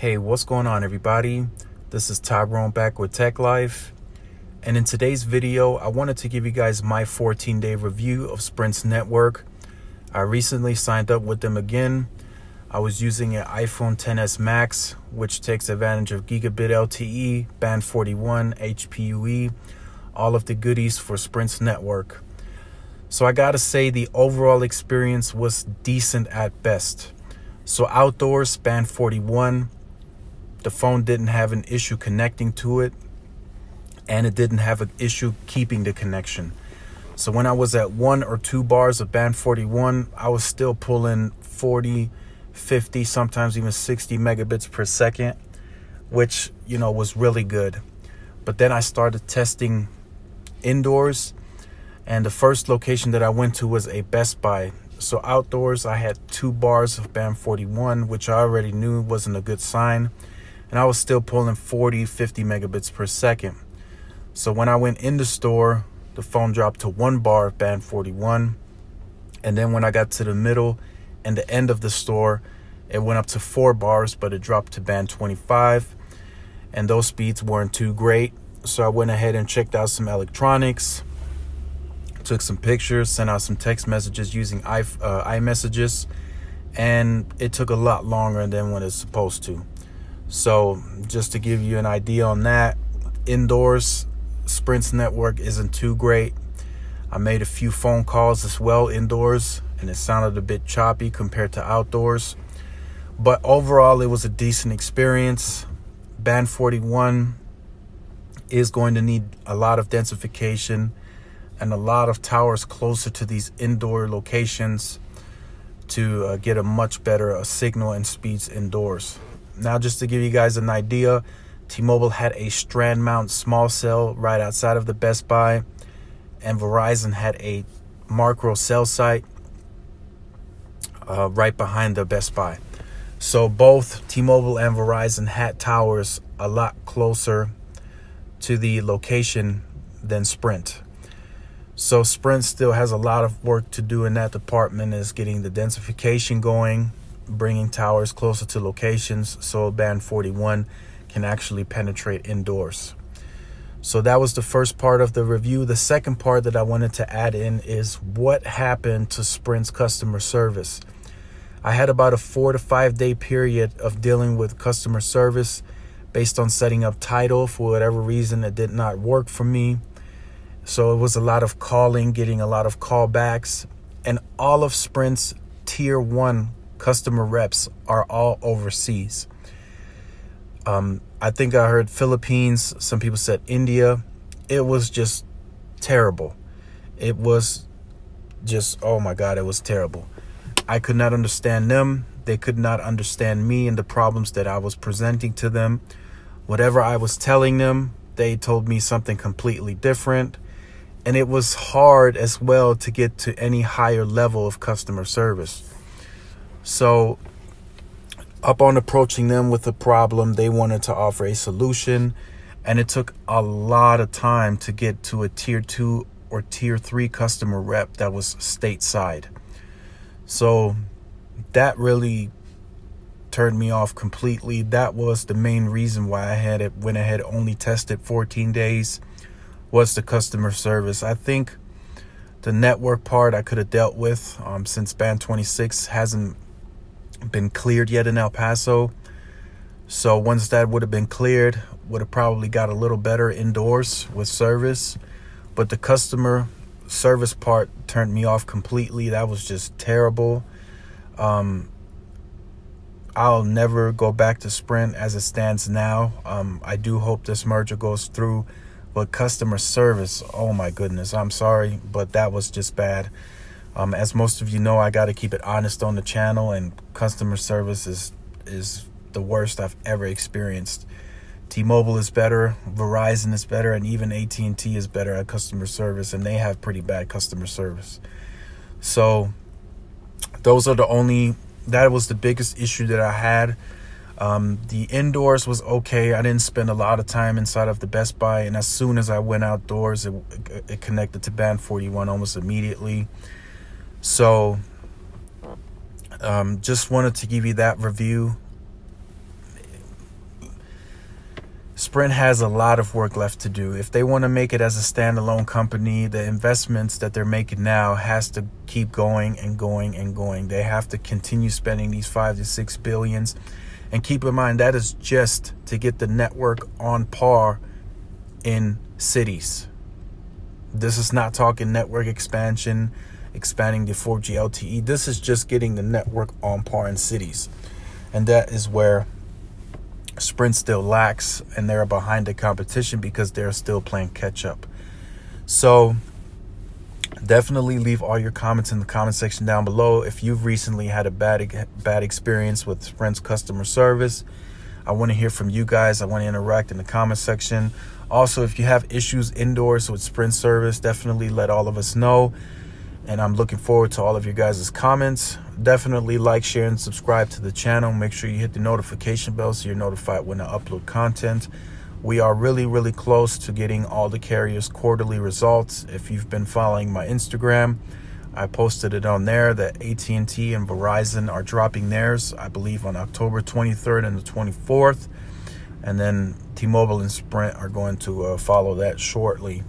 Hey, what's going on, everybody? This is Tyrone back with Tech Life. And in today's video, I wanted to give you guys my 14-day review of Sprint's network. I recently signed up with them again. I was using an iPhone XS Max, which takes advantage of gigabit LTE, band 41, HPUE, all of the goodies for Sprint's network. So I gotta say the overall experience was decent at best. So outdoors, band 41, the phone didn't have an issue connecting to it, and it didn't have an issue keeping the connection. So when I was at 1 or 2 bars of band 41, I was still pulling 40, 50, sometimes even 60 megabits per second, which, was really good. But then I started testing indoors, and the first location that I went to was a Best Buy. So outdoors, I had 2 bars of band 41, which I already knew wasn't a good sign. And I was still pulling 40, 50 megabits per second. So when I went in the store, the phone dropped to 1 bar of band 41. And then when I got to the middle and the end of the store, it went up to 4 bars, but it dropped to band 25. And those speeds weren't too great. So I went ahead and checked out some electronics, took some pictures, sent out some text messages using iMessages, and it took a lot longer than what it's supposed to. So just to give you an idea on that, indoors, Sprint's network isn't too great. I made a few phone calls as well indoors, and it sounded a bit choppy compared to outdoors. But overall, it was a decent experience. Band 41 is going to need a lot of densification and a lot of towers closer to these indoor locations to get a much better signal and speeds indoors. Now, just to give you guys an idea, T-Mobile had a strand mount small cell right outside of the Best Buy, and Verizon had a macro cell site right behind the Best Buy. So both T-Mobile and Verizon had towers a lot closer to the location than Sprint. So Sprint still has a lot of work to do in that department, is getting the densification going, bringing towers closer to locations so band 41 can actually penetrate indoors. So that was the first part of the review. The second part that I wanted to add in is what happened to Sprint's customer service. I had about a 4 to 5 day period of dealing with customer service based on setting up Tidal. For whatever reason, it did not work for me. So it was a lot of calling, getting a lot of callbacks, and all of Sprint's tier 1 customer reps are all overseas. I think I heard Philippines. Some people said India. It was just terrible. It was just, oh my God, it was terrible. I could not understand them. They could not understand me and the problems that I was presenting to them. Whatever I was telling them, they told me something completely different. And it was hard as well to get to any higher level of customer service. So upon approaching them with a problem, they wanted to offer a solution, and it took a lot of time to get to a tier 2 or tier 3 customer rep that was stateside. So that really turned me off completely. That was the main reason why went ahead only tested 14 days was the customer service. I think the network part I could have dealt with since band 26 hasn't been cleared yet in El Paso. So once that would have been cleared, would have probably got a little better indoors with service. But the customer service part turned me off completely. That was just terrible. I'll never go back to Sprint as it stands now. I do hope this merger goes through, but customer service, oh my goodness, I'm sorry, but that was just bad. As most of you know, I got to keep it honest on the channel, and customer service is the worst I've ever experienced. T-Mobile is better, Verizon is better, and even AT&T is better at customer service, and they have pretty bad customer service. So that was the biggest issue that I had. The indoors was okay. I didn't spend a lot of time inside of the Best Buy, and as soon as I went outdoors, it connected to band 41 almost immediately. So just wanted to give you that review. Sprint has a lot of work left to do. If they want to make it as a standalone company, the investments that they're making now has to keep going and going and going. They have to continue spending these 5 to 6 billions. And keep in mind, that is just to get the network on par in cities. This is not talking network expansion, expanding the 4G LTE. This is just getting the network on par in cities. And that is where Sprint still lacks, and they're behind the competition because they're still playing catch up. So definitely leave all your comments in the comment section down below. If you've recently had a bad experience with Sprint's customer service, I want to hear from you guys. I want to interact in the comment section. Also, if you have issues indoors with Sprint service, definitely let all of us know. And I'm looking forward to all of your guys' comments. Definitely like, share, and subscribe to the channel. Make sure you hit the notification bell so you're notified when I upload content. We are really, really close to getting all the carriers' quarterly results. If you've been following my Instagram, I posted it on there that AT&T and Verizon are dropping theirs, I believe, on October 23rd and the 24th. And then T-Mobile and Sprint are going to follow that shortly.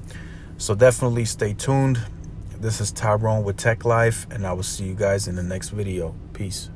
So definitely stay tuned. This is Tyrone with Tech Life, and I will see you guys in the next video. Peace.